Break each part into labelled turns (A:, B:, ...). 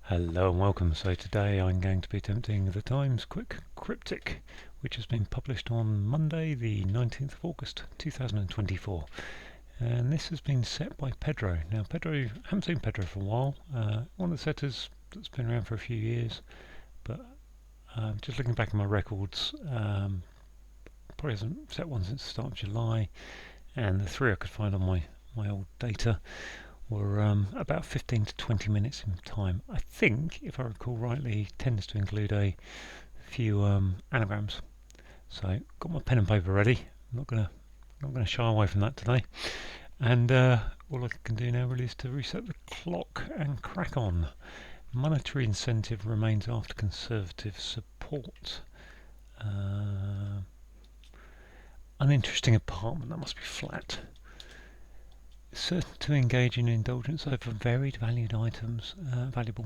A: Hello and welcome. So today I'm going to be attempting the Times Quick Cryptic, which has been published on Monday the 19th of August 2024. And this has been set by Pedro. Now Pedro, I haven't seen Pedro for a while, one of the setters that's been around for a few years, but just looking back at my records, probably hasn't set one since the start of July, and the three I could find on my old data were about 15 to 20 minutes in time. I think, if I recall rightly, he tends to include a few anagrams. So, got my pen and paper ready. I'm not gonna shy away from that today. And all I can do now really is to reset the clock and crack on. Monetary incentive remains after Conservative support. Uninteresting apartment, that must be flat. Certain to engage in indulgence over varied valued items, valuable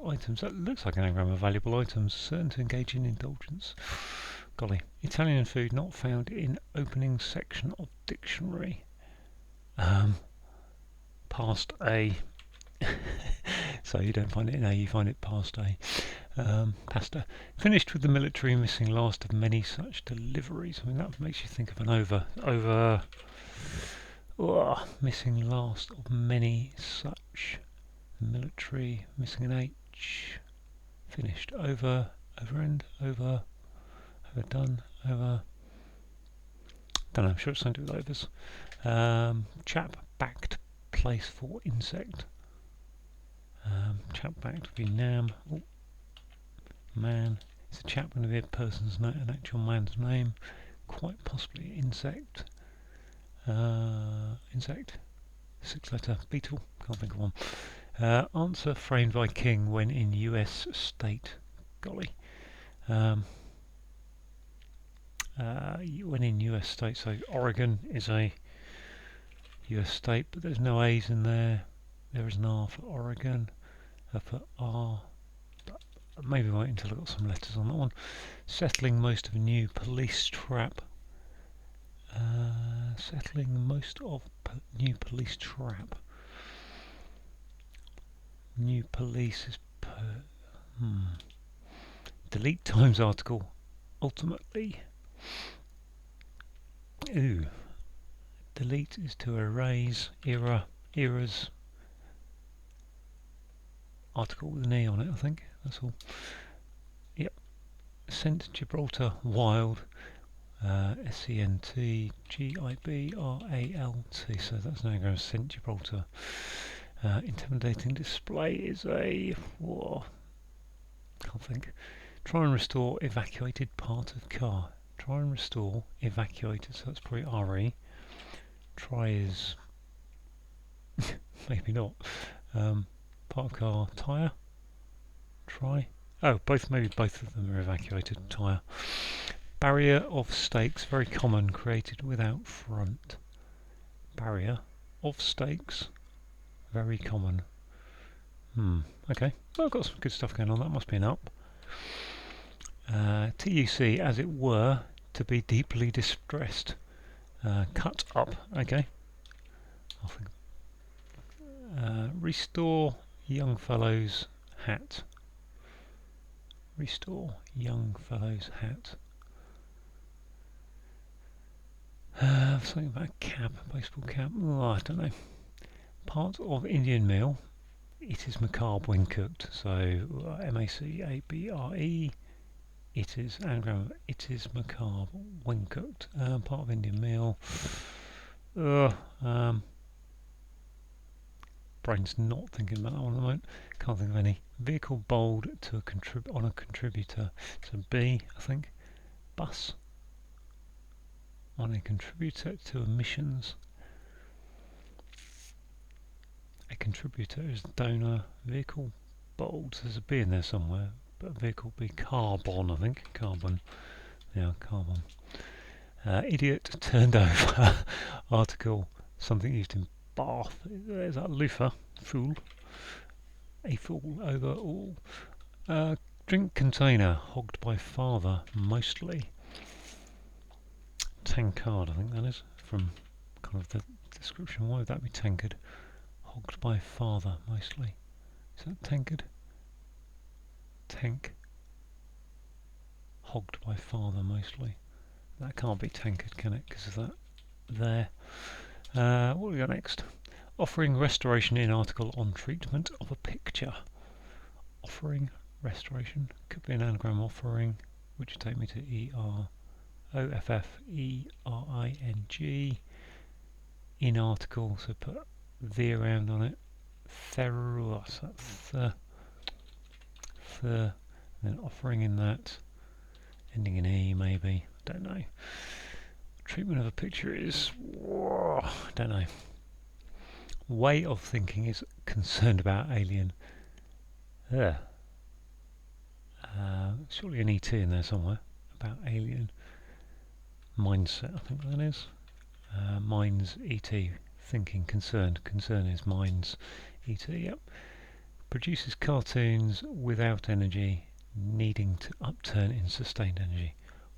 A: items. That looks like an anagram of valuable items. Certain to engage in indulgence. Golly, Italian food not found in opening section of dictionary. Past A. So you don't find it in A, you find it past A. Pasta. Finished with the military, missing last of many such deliveries. I mean, that makes you think of an over. Missing last of many such. Military, missing an H. Finished. Over end, overdone, over. Don't know, I'm sure it's something to do with overs. Chap backed place for insect. Chap backed would be nam. Oh, man. Is a chap going to be a person's name, an actual man's name? Quite possibly insect. Insect. 6-letter beetle. Can't think of one. Answer framed by King when in US state. Golly. When in US state, so Oregon is a US state, but there's no A's in there. There is an R for Oregon. I put R. Maybe wait until I've got some letters on that one. Settling most of a new police trap. Settling most of new police trap. New police is delete Times article. Ultimately. Ooh. Delete is to erase eras. Article with an E on it, I think. That's all. Yep. Sent Gibraltar wild. SENT GIBRALT. So that's now going to Sent Gibraltar. Intimidating display is a. Whoa, can't think. Try and restore evacuated part of car. Try and restore evacuated. So that's probably RE. Try is maybe not. Part of car tyre. Try. Oh, maybe both of them are evacuated. Tyre. Barrier of stakes, very common, created without front. Barrier of stakes, very common. Okay. Well, I've got some good stuff going on. That must be an up. TUC, as it were, to be deeply distressed. Cut up. Okay. I think. Restore young fellow's hat. Restore young fellow's hat. Something about a cap, a baseball cap. Oh, I don't know. Part of Indian meal. It is macabre when cooked. So MACABRE. It is anagram. It is macabre when cooked. Part of Indian meal. Brain's not thinking about that one at the moment. Can't think of any. Vehicle bold to a contributor. So B, I think. Bus. On a contributor to emissions. A contributor is donor. Vehicle bold. There's a B in there somewhere, but vehicle be carbon, I think. Carbon. Yeah, carbon. Idiot turned over. Article. Something used in bath. There's that loofah. Fool. A fool over all. Drink container. Hogged by father, mostly. Tankard, I think that is, from kind of the description. Why would that be tankard? Hogged by father, mostly. Is that tankard? Tank. Hogged by father mostly. That can't be tankard, can it? Because of that there. What do we got next? Offering restoration in article on treatment of a picture. Offering restoration. Could be an anagram offering, which would take me to EROFFERING. In article, so put the around on it. Theros, that's the, then offering in that. Ending in E, maybe. Don't know. Treatment of a picture is... Whoa, don't know. Way of thinking is concerned about alien. Surely an ET in there somewhere. About alien. Mindset, I think that is. Minds, ET. Thinking, concerned. Concern is minds, ET, yep. Produces cartoons without energy, needing to upturn in sustained energy.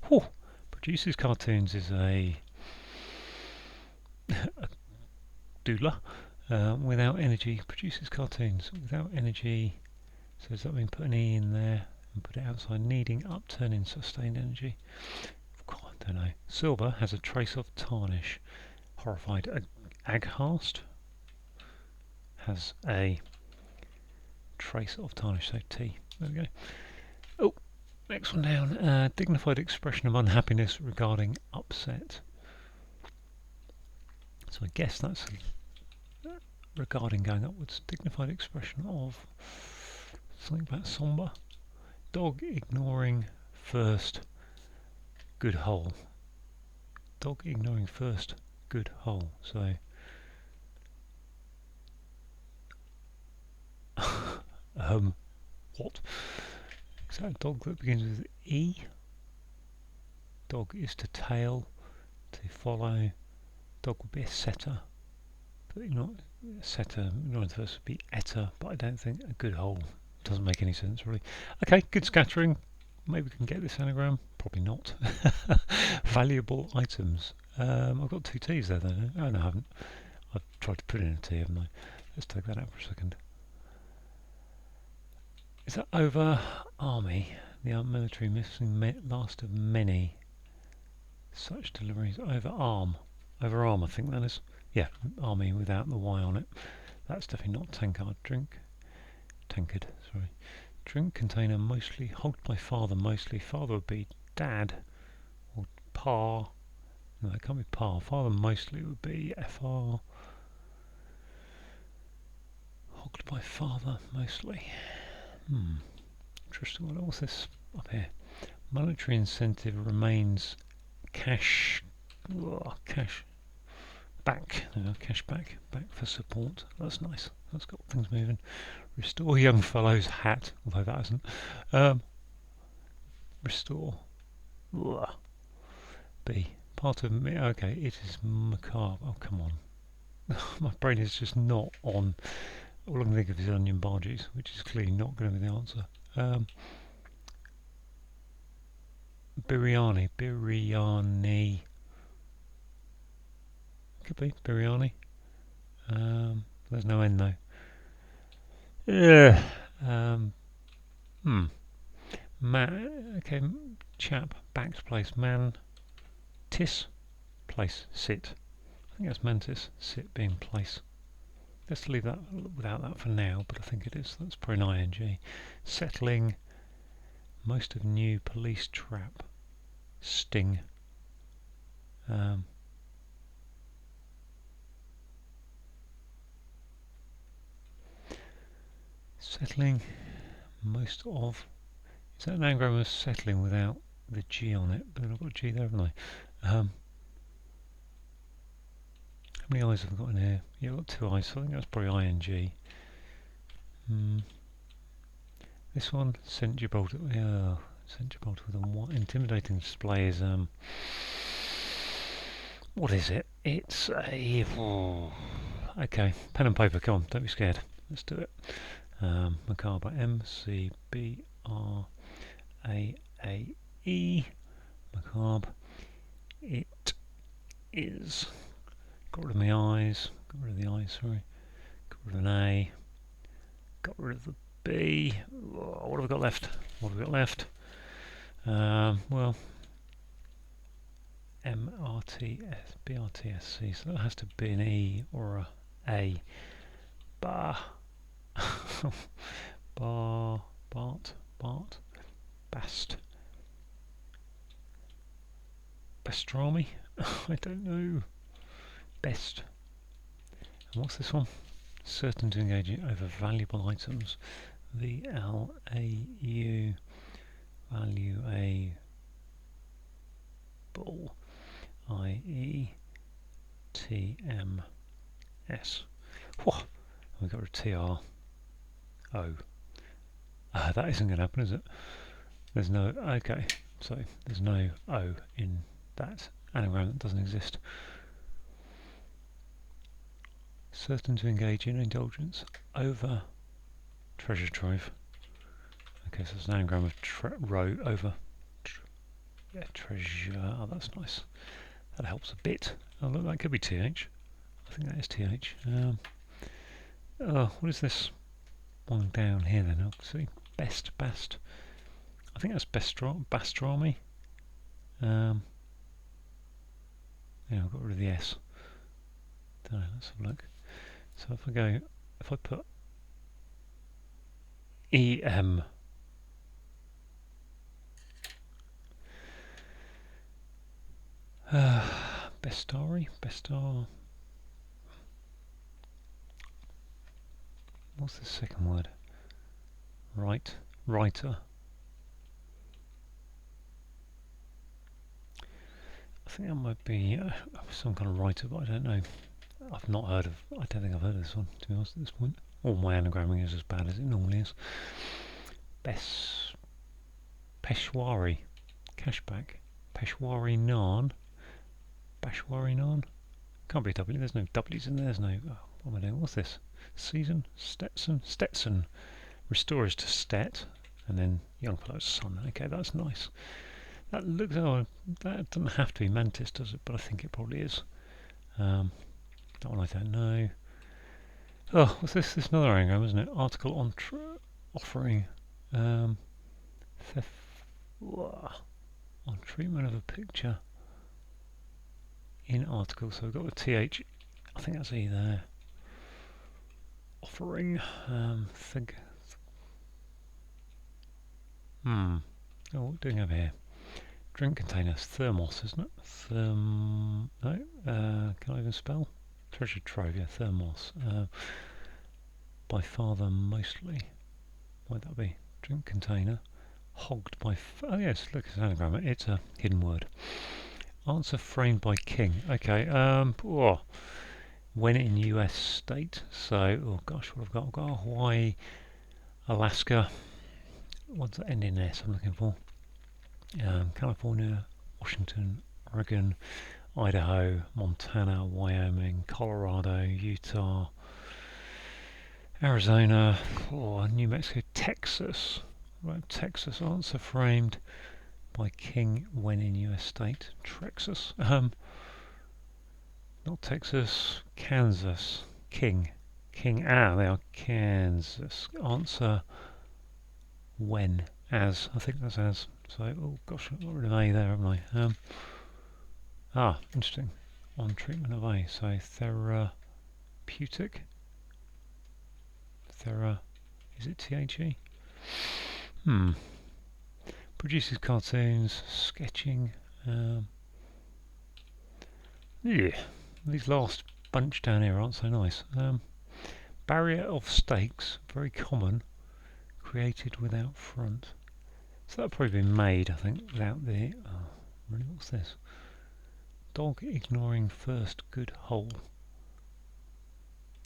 A: Whew. Produces cartoons is a doodler. Without energy, produces cartoons without energy. So does that mean put an E in there and put it outside? Needing upturn in sustained energy. God, I don't know. Silver has a trace of tarnish. Horrified. Aghast has a trace of tarnish. So T. There we go. Oh, next one down. Dignified expression of unhappiness regarding upset. So I guess that's regarding going upwards. Dignified expression of something about somber. Dog ignoring first good hole. Dog ignoring first good hole. So what? Is that a dog that begins with E? Dog is to tail, to follow. Dog would be a setter. But not setter, ignoring the first would be etta, but I don't think a good hole doesn't make any sense really. Okay, good scattering. Maybe we can get this anagram. Probably not. Valuable items. I've got two T's there though. Oh no, I haven't. I've tried to put in a T, haven't I? Let's take that out for a second. Is that over army? The military missing last of many such deliveries. Over arm. Over arm, I think that is. Yeah, army without the Y on it. That's definitely not tankard. Drink. Tankard, sorry. Drink container mostly. Hogged by father mostly. Father would be dad. Or pa. No, it can't be pa. Father mostly would be FR. Hogged by father mostly. Interesting. What was this up here? Monetary incentive remains cash. Cash back. Cash back. Back for support. That's nice. That's got things moving. Restore young fellow's hat, although that hasn't. Restore. B. Part of me. Okay, it is macabre. Oh, come on. My brain is just not on. All I can think of is onion barges, which is clearly not going to be the answer. Biryani. Biryani. Could be. Biryani. There's no N though. Yeah. Okay, chap. Back to place. Man. Tis. Place. Sit. I think that's mantis. Sit being place. Let's leave that without that for now, but I think it is. That's probably an ing. Settling. Most of new police trap. Sting. Settling. Most of. Is that an anagram of settling without the G on it? But I've got a G there, haven't I? How many I's have I got in here? Yeah, I've got two I's, so I think that's probably ing. This one, St. Gibraltar. Yeah, St. Gibraltar with a intimidating display is what is it? It's a okay. Pen and paper. Come on, don't be scared. Let's do it. Macabre. MCBRAAE. Macabre. It is. Got rid of my eyes. Got rid of the eyes. Sorry. Got rid of an A. Got rid of the B. What have we got left? What have we got left? Well, MRTS, BRTSC, so that has to be an E or a Bar. Bart, Bast. Pastrami? I don't know. Best. And what's this one? Certain to engage over valuable items. VLAU. Valuable. IETMS. Whoa! We got a TR. O. That isn't going to happen, is it? There's no. Okay, so there's no O in that anagram that doesn't exist. Certain to engage in indulgence over treasure trove. Okay, so it's an anagram of row over. Yeah, treasure. Oh, that's nice. That helps a bit. Oh, look, that could be TH. I think that is TH. Oh, what is this one down here then? I'll see. Bast. I think that's Bastrami. Yeah, I've got rid of the S. Don't know, let's have a look. So if I put EM. Bestar. What's the second word? Writer. I think that might be some kind of writer, but I don't know. I don't think I've heard of this one, to be honest, at this point. All my anagramming is as bad as it normally is. Peshwari. Cashback. Peshwari Naan. Bashwari Naan. Can't be a W, there's no W's in there, there's no... Oh, what am I doing? What's this? Season? Stetson. Restores to Stet, and then young fellow's son. Okay, that's nice. That looks... Oh, that doesn't have to be Mantis, does it? But I think it probably is. That one I don't know. Oh, what's this? This is another anagram, isn't it? Article on offering... on treatment of a picture in article. So we've got the TH. I think that's E there. Offering. Oh, what are we doing over here? Drink containers. Thermos, isn't it? No. Can I even spell? Treasure trove. Yeah, thermos. By father mostly. Might that be? Drink container. Hogged by... Oh yes, look, it's an anagram. It's a hidden word. Answer framed by king. Okay, when in US state. So, oh gosh, what I've got? I've got Hawaii, Alaska. What's that end in S I'm looking for? California, Washington, Oregon, Idaho, Montana, Wyoming, Colorado, Utah, Arizona, New Mexico, Texas. Right, Texas. Answer framed by king when in US state. Texas. Not Texas. Kansas. King. They are Kansas. Answer when. As. I think that's as. So, oh gosh, I've got rid of A there, haven't I? Interesting. On treatment of A. So, therapeutic. Is it THE? Produces cartoons, sketching. Yeah, these last bunch down here aren't so nice. Barrier of stakes, very common. Created without front. So that'll probably be made, I think, without the... Oh, really, what's this? Dog ignoring first good hole.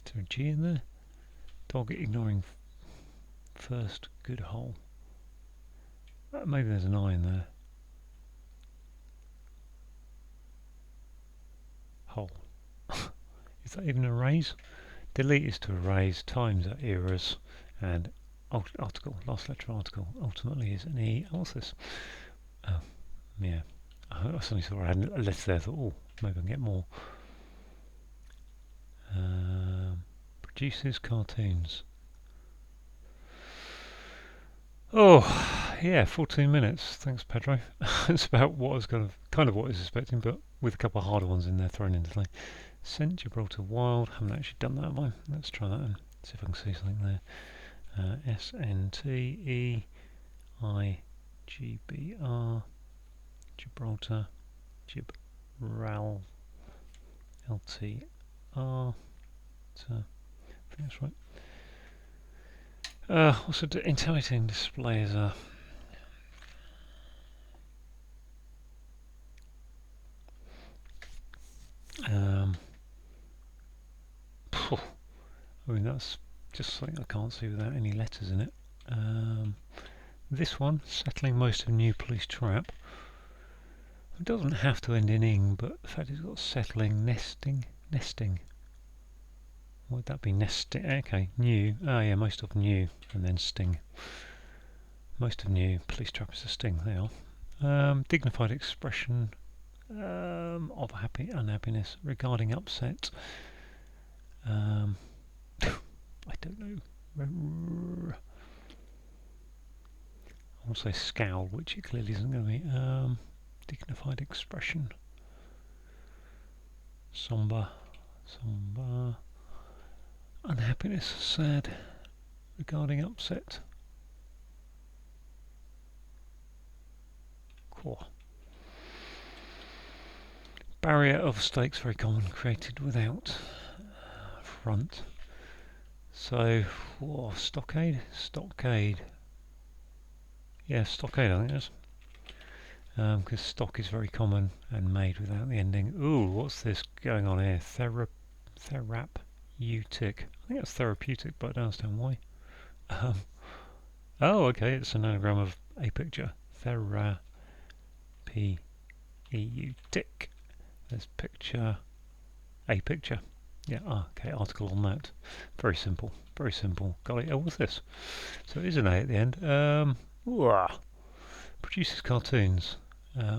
A: Is there a G in there? Dog ignoring first good hole. Maybe there's an I in there. Hole. Is that even a raise? Delete is to erase, times are eras, and article, last letter article, ultimately is an E. What's this? Oh, yeah. I suddenly saw I had a letter there, I thought, oh, maybe I can get more. Produces cartoons. Oh, yeah, 14 minutes. Thanks, Pedro. It's about what I was kind of what I was expecting, but with a couple of harder ones in there thrown in today. Sent Gibraltar wild. Haven't actually done that, have I? Let's try that and see if I can see something there. SNTEIGBR Gibraltar Gibral LTR. I think that's right. Also, intelligent display is a I mean, that's just something I can't see without any letters in it. This one, settling most of new police trap. It doesn't have to end in ing, but the fact it's got settling, nesting. Why would that be nesting? Okay, new. Oh yeah, most of new, and then sting. Most of new police trap is a sting. They are. Dignified expression of unhappiness regarding upset. I don't know. I want to say scowl, which it clearly isn't going to be. Dignified expression. Somber. Unhappiness, sad. Regarding upset. Cool. Barrier of stakes, very common, created without front. So, stockade? Yeah, stockade I think it is. Because stock is very common and made without the ending. Ooh, what's this going on here? Therapeutic. I think it's therapeutic, but I don't understand why. Oh, okay, it's an anagram of a picture. Therapeutic. There's picture. A picture. Yeah, okay, article on that. Very simple. Got it. Oh, what's this? So it is an A at the end. Produces cartoons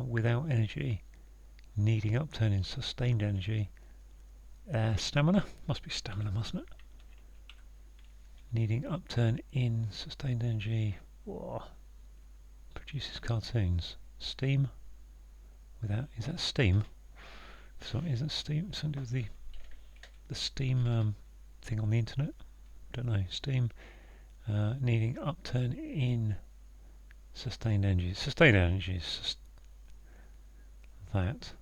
A: without energy, needing upturn in sustained energy. Stamina? Must be stamina, mustn't it? Needing upturn in sustained energy. Produces cartoons. Steam? Without. Is that steam? Isn't steam something to do with the steam thing on the internet? I don't know. Steam. Needing upturn in sustained energy. Sustained energy is that.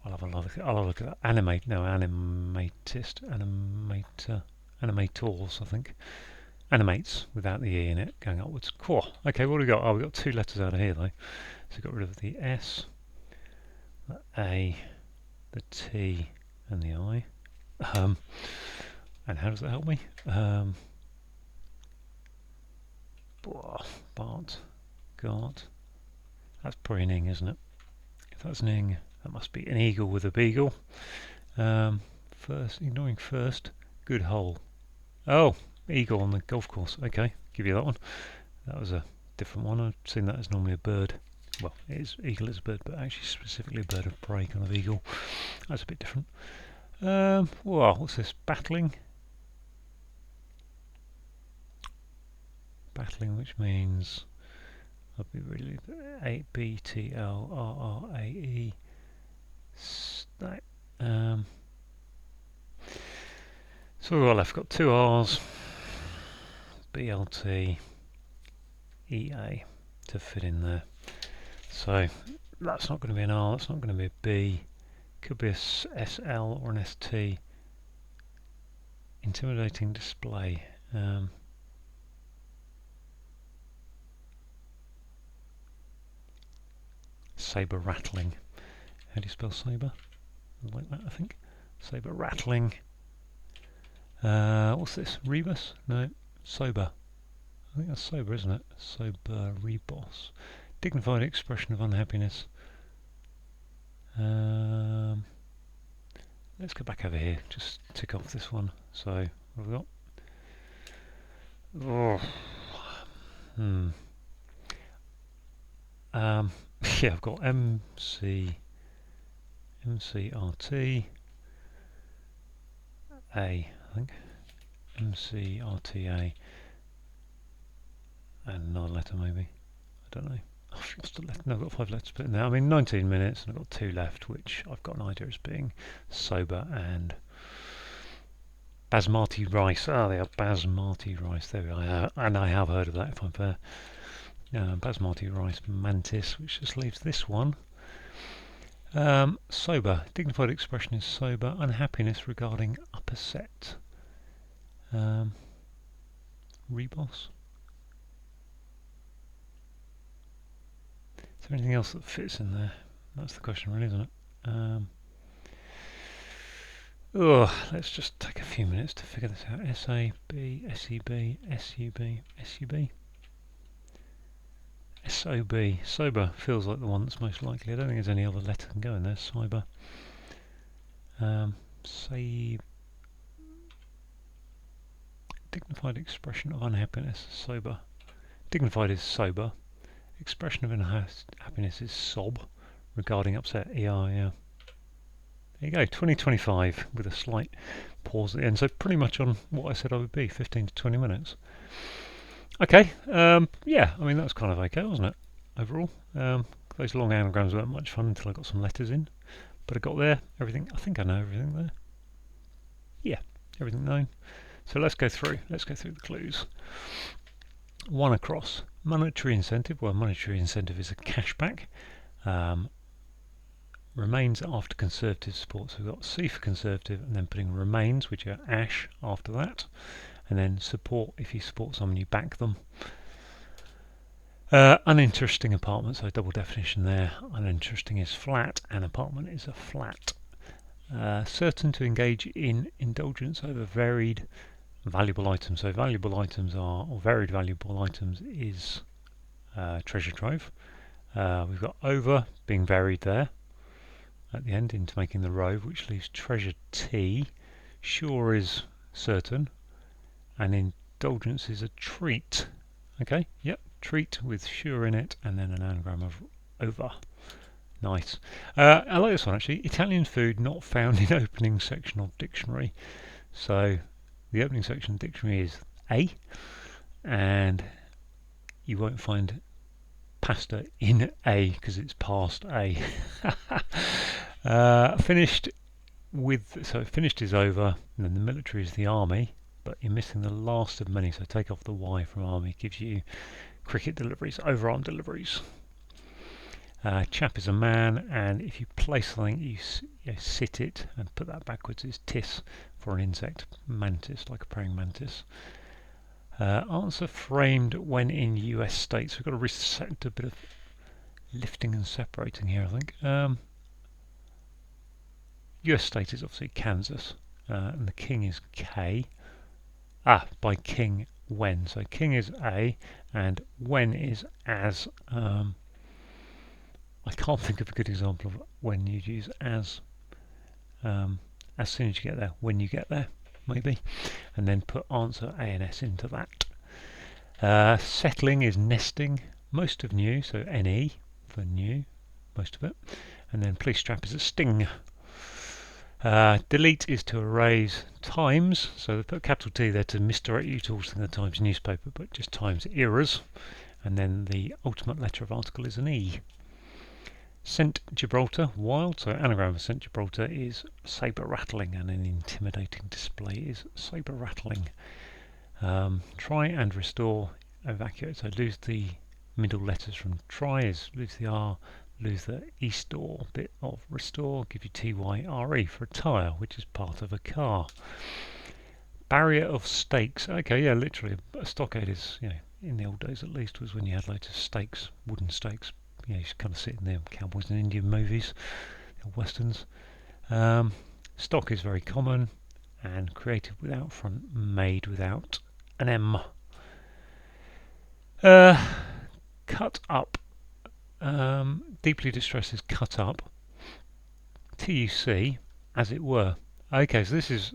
A: I'll have a look at that. Animators, I think. Animates without the E in it, going upwards. Cool. Okay, what have we got? Oh, we've got two letters out of here though. So we got rid of the S, the A, the T, and the I. And how does that help me? Bart, Gart. That's probably an ing, isn't it? If that's an ing, that must be an eagle with a beagle. Ignoring first, good hole. Oh, eagle on the golf course. Okay, give you that one. That was a different one. I've seen that as normally a bird. Well, eagle is a bird, but actually specifically a bird of prey kind of eagle. That's a bit different. What's this? Battling, which means I'll be really BTLRRAE. So we've got two R's, BLT, EA to fit in there. So that's not going to be an R, that's not going to be a B. Could be a SL or an ST. Intimidating display. Saber rattling. How do you spell saber? Like that, I think. Saber rattling. What's this? Rebus? No. Sober. I think that's sober, isn't it? Sober rebus. Dignified expression of unhappiness. Let's go back over here. Just tick off this one. So, what have we got? Yeah, I've got MCRT A, I think. MCRTA and another letter maybe. I don't know. I've lost a letter. No, I've got 5 letters to put in there. I mean, 19 minutes, and I've got 2 left, which I've got an idea as being sober and basmati rice. Ah, they are basmati rice. There we are. And I have heard of that, if I'm fair. Basmati rice mantis, which just leaves this one. Sober. Dignified expression is sober. Unhappiness regarding upper set. Reboss. Is there anything else that fits in there? That's the question, really, isn't it? Let's just take a few minutes to figure this out. S-A-B, S-E-B, S-U-B, S-U-B. S-O-B. Sober feels like the one that's most likely. I don't think there's any other letter can go in there. Sober. Say dignified expression of unhappiness. Sober. Dignified is sober. Expression of unhappiness is sob. Regarding upset. Yeah. There you go. 2025 with a slight pause at the end. So pretty much on what I said I would be. 15 to 20 minutes. Okay, yeah, I mean that was kind of okay, wasn't it, overall? Those long anagrams weren't much fun until I got some letters in, but I got there, everything, I think I know everything there. Yeah, everything known. So let's go through the clues. 1 across, monetary incentive, well monetary incentive is a cashback. Remains after conservative support, so we've got C for conservative and then putting remains, which are ash after that. And then support, if you support someone you back them. Uninteresting apartment, so double definition there. Uninteresting is flat and apartment is a flat. Certain to engage in indulgence over varied valuable items. So valuable items are, or varied valuable items is treasure trove. We've got over being varied there at the end into making the rove, which leaves treasure T. Sure is certain. And indulgence is a treat. Okay, yep, treat with sure in it, and then an anagram of over. Nice. I like this one actually. Italian food not found in opening section of dictionary. So the opening section of dictionary is A, and you won't find pasta in A because it's past A. Finished with, so finished is over, and then the military is the army. But you're missing the last of many, so take off the Y from army, gives you cricket deliveries, overarm deliveries. Chap is a man, and if you place something, you sit it and put that backwards is tis for an insect, mantis, like a praying mantis. Answer framed when in US states. We've got to reset a bit of lifting and separating here, I think. US state is obviously Kansas, and the king is K. By king when. So king is A and when is as. I can't think of a good example of when you'd use as soon as you get there, when you get there, maybe. And then put answer A and S into that. Settling is nesting, most of new, so NE for new, most of it. And then police strap is a sting. Delete is to erase Times, so they put capital T there to misdirect you towards the Times newspaper, but just Times eras. And then the ultimate letter of article is an E. Sent Gibraltar, wild, so anagram of Sent Gibraltar is sabre rattling, and an intimidating display is sabre rattling. Try and restore, evacuate, so lose the middle letters from try is lose the R, lose the e-store bit of restore, give you T-Y-R-E for a tyre, which is part of a car. Barrier of stakes. Okay, yeah, literally a stockade is, in the old days at least, was when you had loads of stakes, wooden stakes. You used to kind of sit in the cowboys and Indian movies, the westerns. Stock is very common, and created without front, made without an M. Cut up. Deeply distressed is cut up. TUC, as it were. Okay, so this is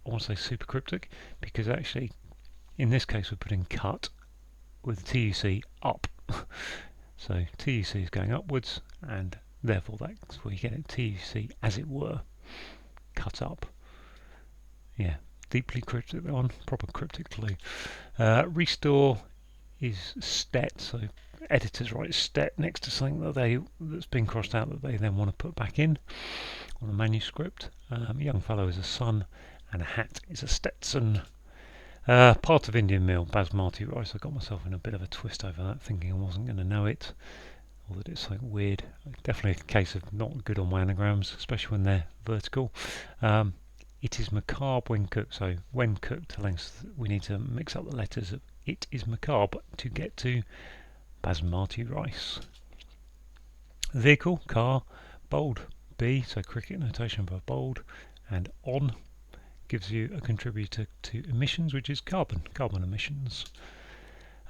A: I want to say super cryptic, because actually in this case we're putting cut with TUC up. So TUC is going upwards, and therefore that's where you get it. TUC, as it were, cut up. Yeah, deeply cryptic that one, proper cryptic clue. Restore is stet, so editors write stet next to something that's been crossed out that they then want to put back in on a manuscript. Young fellow is a son, and a hat is a Stetson. Part of Indian meal, basmati rice. I got myself in a bit of a twist over that, thinking I wasn't going to know it, or that it's something weird. Definitely a case of not good on my anagrams, especially when they're vertical. It is macabre when cooked, so when cooked, we need to mix up the letters of it is macabre to get to basmati rice. Vehicle, car, bold, B, so cricket notation for bold, and on gives you a contributor to emissions, which is carbon emissions.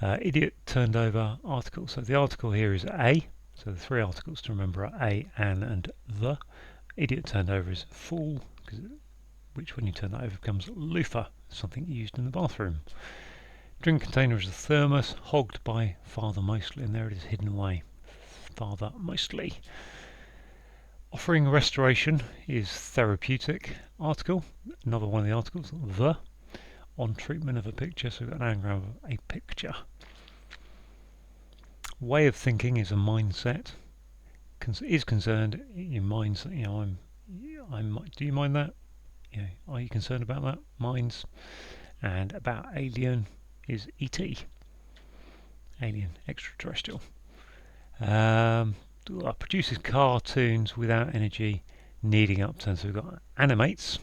A: Idiot turned over article, so the article here is A, so the three articles to remember are A, an, and the. Idiot turned over is fool, which when you turn that over becomes loofah, something used in the bathroom. Drink container is a thermos, hogged by father mostly, and there it is hidden away. Father mostly. Offering restoration is therapeutic article, another one of the articles, the. On treatment of a picture, so we've got an anagram of a picture. Way of thinking is a mindset. Is concerned your minds, do you mind that? Are you concerned about that? Minds. And about alien is ET. Alien, extraterrestrial. Produces cartoons without energy, needing upturn. So we've got animates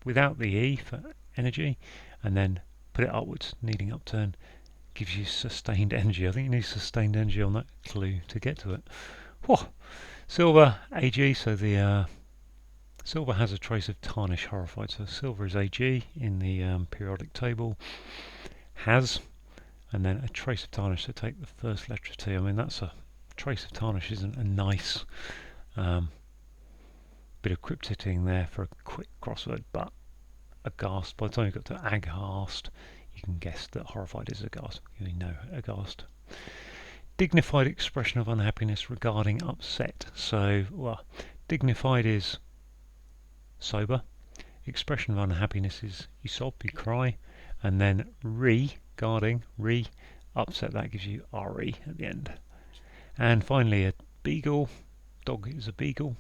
A: without the E for energy, and then put it upwards, needing upturn, gives you sustained energy. I think you need sustained energy on that clue to get to it. Whoa. Silver, AG, so the silver has a trace of tarnish, horrified. So silver is AG in the periodic table. Has, and then a trace of tarnish, so take the first letter of T. I mean, that's a trace of tarnish isn't a nice bit of cryptic there for a quick crossword, but aghast, by the time you got to aghast, you can guess that horrified is aghast. You know aghast. Dignified expression of unhappiness regarding upset. So, dignified is sober. Expression of unhappiness is you sob, you cry. And then regarding, upset, that gives you RE at the end. And finally, a beagle. Dog is a beagle.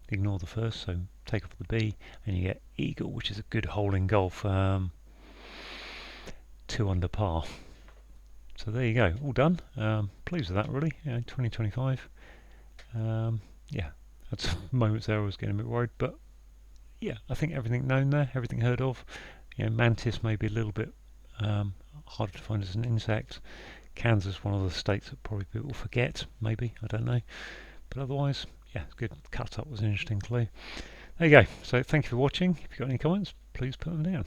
A: Ignore the first, so take off the B, and you get eagle, which is a good hole in golf. 2 under par. So there you go, all done. Pleased with that, really. 2025. Yeah, had some moments there I was getting a bit worried, but yeah, I think everything known there, everything heard of. Mantis may be a little bit harder to find as an insect. Kansas, one of the states that probably people forget, maybe, I don't know. But otherwise, yeah, it's good. Cut up was an interesting clue. There you go. So thank you for watching. If you've got any comments, please put them down.